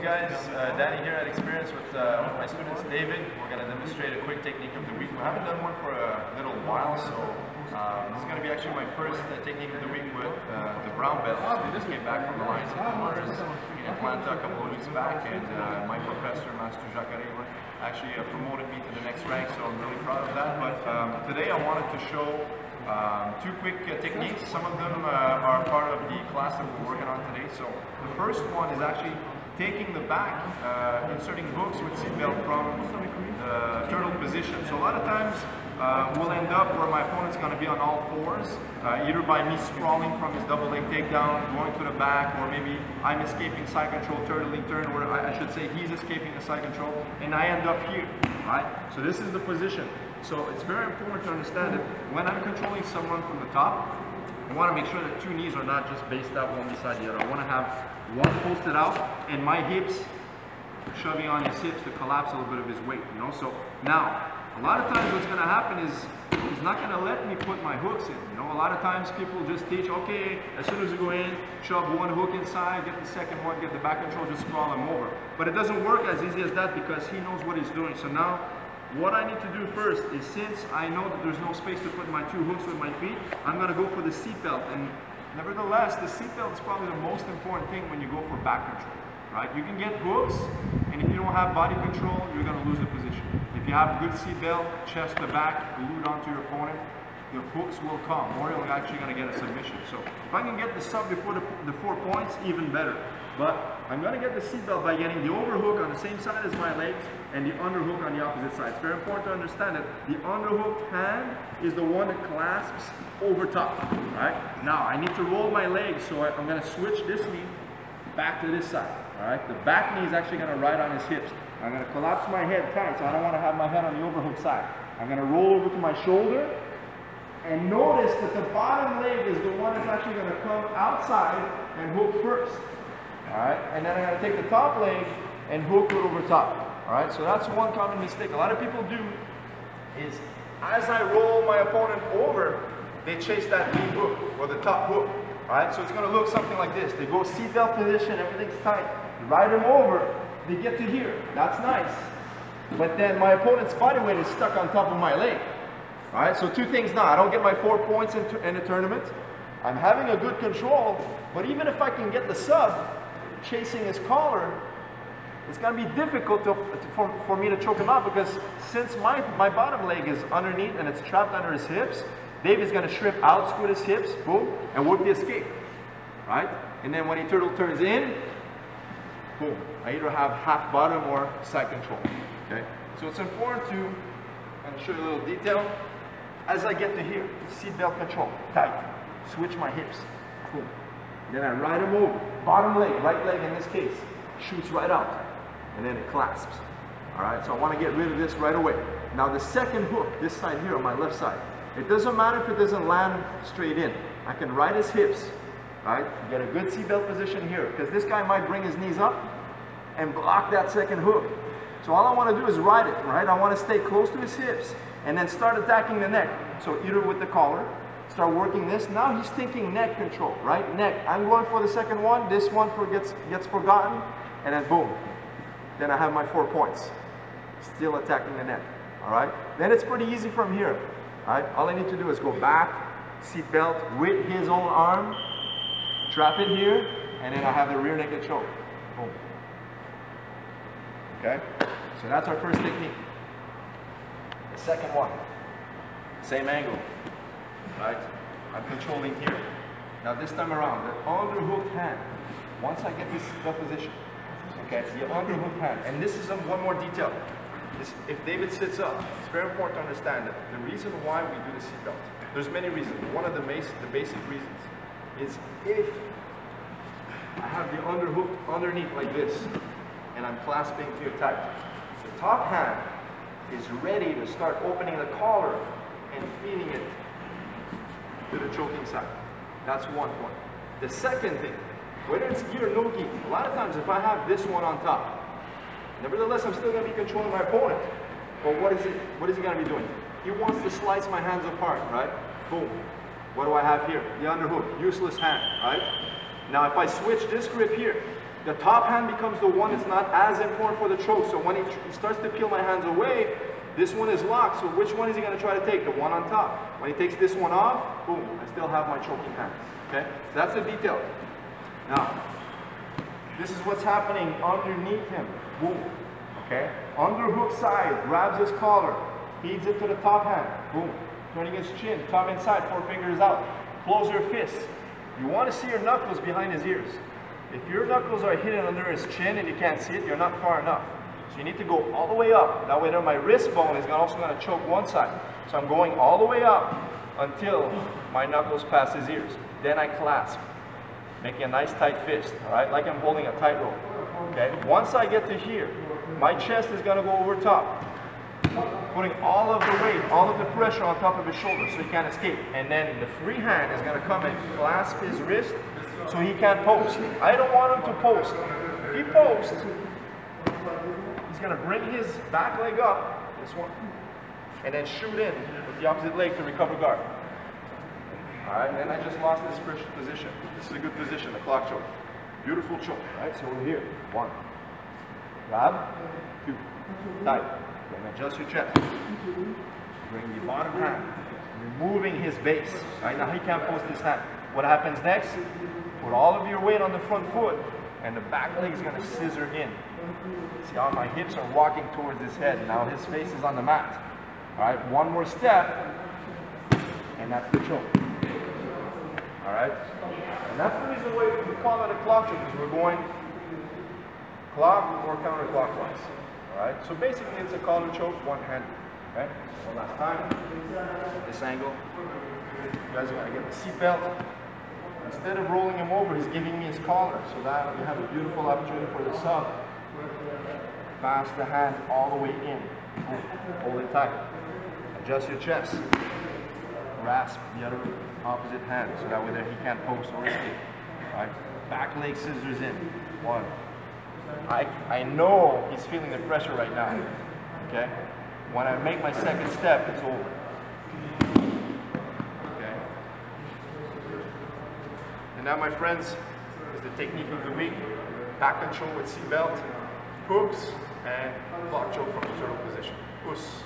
guys? Danny here at Experience with my students David. We're going to demonstrate a quick technique of the week. We haven't done one for a little while, so this is going to be actually my first technique of the week with the brown belt. We just came back from the Lions Headquarters in Atlanta a couple of weeks back, and my professor, Master Jacare, actually promoted me to the next rank, so I'm really proud of that. But today I wanted to show two quick techniques. Some of them are part of the class that we're working on today. So the first one is actually taking the back, inserting hooks with seatbelt from the turtle position. So a lot of times we'll end up where my opponent's going to be on all fours, either by me sprawling from his double leg takedown, going to the back, or maybe I'm escaping side control, turtling turn, or I should say he's escaping the side control, and I end up here, right? So this is the position. So it's very important to understand that when I'm controlling someone from the top, I want to make sure that two knees are not just based out one beside the other. I want to have one posted out and my hips shoving on his hips to collapse a little bit of his weight, you know? So now, a lot of times what's going to happen is he's not going to let me put my hooks in, you know? A lot of times people just teach, okay, as soon as you go in, shove one hook inside, get the second one, get the back control, just sprawl him over. But it doesn't work as easy as that because he knows what he's doing. So now, what I need to do first is, since I know that there's no space to put my two hooks with my feet, I'm going to go for the seatbelt. And nevertheless, the seatbelt is probably the most important thing when you go for back control, right? You can get hooks, and if you don't have body control, you're going to lose the position. If you have a good seatbelt, chest to back, glued onto your opponent, the hooks will come, or you're actually going to get a submission. So if I can get the sub before the 4 points, even better. But I'm going to get the seatbelt by getting the overhook on the same side as my legs and the underhook on the opposite side. It's very important to understand that the underhooked hand is the one that clasps over top, right? Now, I need to roll my legs, so I'm going to switch this knee back to this side, all right? The back knee is actually going to ride on his hips. I'm going to collapse my head tight, so I don't want to have my head on the overhook side. I'm going to roll over to my shoulder, and notice that the bottom leg is the one that's actually going to come outside and hook first. Alright, and then I'm going to take the top leg and hook it over top. Alright, so that's one common mistake a lot of people do, is as I roll my opponent over, they chase that lead hook or the top hook. Alright, so it's going to look something like this. They go seatbelt position, everything's tight. Ride them over, they get to here. That's nice. But then my opponent's body weight is stuck on top of my leg. Alright, so two things now. I don't get my 4 points in a tournament. I'm having a good control, but even if I can get the sub, chasing his collar, it's going to be difficult for me to choke him out, because since my bottom leg is underneath and it's trapped under his hips, Dave is going to shrimp out, scoot his hips, boom, and work the escape, right? And then when he turtle turns in, boom, I either have half bottom or side control, okay? So it's important to, I'm going to show you a little detail, as I get to here, seatbelt control, tight, switch my hips, boom. Then I ride him over, bottom leg, right leg in this case, shoots right out, and then it clasps. All right, so I want to get rid of this right away. Now the second hook, this side here on my left side, it doesn't matter if it doesn't land straight in. I can ride his hips, right, get a good seatbelt position here, because this guy might bring his knees up and block that second hook. So all I want to do is ride it, right? I want to stay close to his hips and then start attacking the neck. So either with the collar, start working this. Now he's thinking neck control, right? Neck. I'm going for the second one. This one gets forgotten, and then boom. Then I have my 4 points. Still attacking the neck. All right. Then it's pretty easy from here. All right. All I need to do is go back, seatbelt with his own arm, trap it here, and then I have the rear naked choke. Boom. Okay. So that's our first technique. The second one, same angle. Right? I'm controlling here. Now this time around, the underhooked hand, once I get this position, okay, the underhooked hand, and this is one more detail. If David sits up, it's very important to understand that the reason why we do the seatbelt, there's many reasons. One of the basic reasons is if I have the underhook underneath like this, and I'm clasping here tight, the top hand is ready to start opening the collar and feeding it to the choking side. That's one point. The second thing, whether it's gi or no gi, a lot of times if I have this one on top, nevertheless I'm still going to be controlling my opponent. But what is he going to be doing? He wants to slice my hands apart, right? Boom. What do I have here? The underhook, useless hand, right? Now if I switch this grip here, The top hand becomes the one that's not as important for the choke. So when he starts to peel my hands away, this one is locked. So which one is he going to try to take? The one on top. When he takes this one off, boom, I still have my choking hand. Okay? That's the detail. Now, this is what's happening underneath him. Boom. Okay? Underhook side, grabs his collar, feeds it to the top hand. Boom. Turning his chin, thumb inside, four fingers out. Close your fists. You want to see your knuckles behind his ears. If your knuckles are hidden under his chin and you can't see it, you're not far enough. So you need to go all the way up. That way my wrist bone is also going to choke one side. So I'm going all the way up until my knuckles pass his ears. Then I clasp, making a nice tight fist, all right? Like I'm holding a tightrope, okay? Once I get to here, my chest is going to go over top, putting all of the weight, all of the pressure on top of his shoulder so he can't escape. And then the free hand is going to come and clasp his wrist so he can't post. I don't want him to post. If he posts, he's going to bring his back leg up, this one, and then shoot in with the opposite leg to recover guard. All right, and then I just lost this position. This is a good position, the clock choke. Beautiful choke, right? So we're here. One. Grab. Two. Tight. Then adjust your chest. Bring the bottom hand. Removing his base. Right now he can't post his hand. What happens next? Put all of your weight on the front foot, and the back leg is going to scissor in. See how my hips are walking towards his head. Now his face is on the mat. All right, one more step, and that's the choke. All right, and that's the reason why we call it a clock choke, because we're going clock or counterclockwise. All right, so basically it's a collar choke, one hand. Okay, one last time. This angle. You guys are going to get the seatbelt. Instead of rolling him over, he's giving me his collar, so that you have a beautiful opportunity for the sub. Pass the hand all the way in. Hold it tight. Adjust your chest. Grasp the other opposite hand, so that way there he can't post or escape. Right? Back leg scissors in. One. I know he's feeling the pressure right now. Okay? When I make my second step, it's over. Now, my friends, is the technique of the week. Back control with seatbelt, hooks, and clock choke from the turtle position. Oos.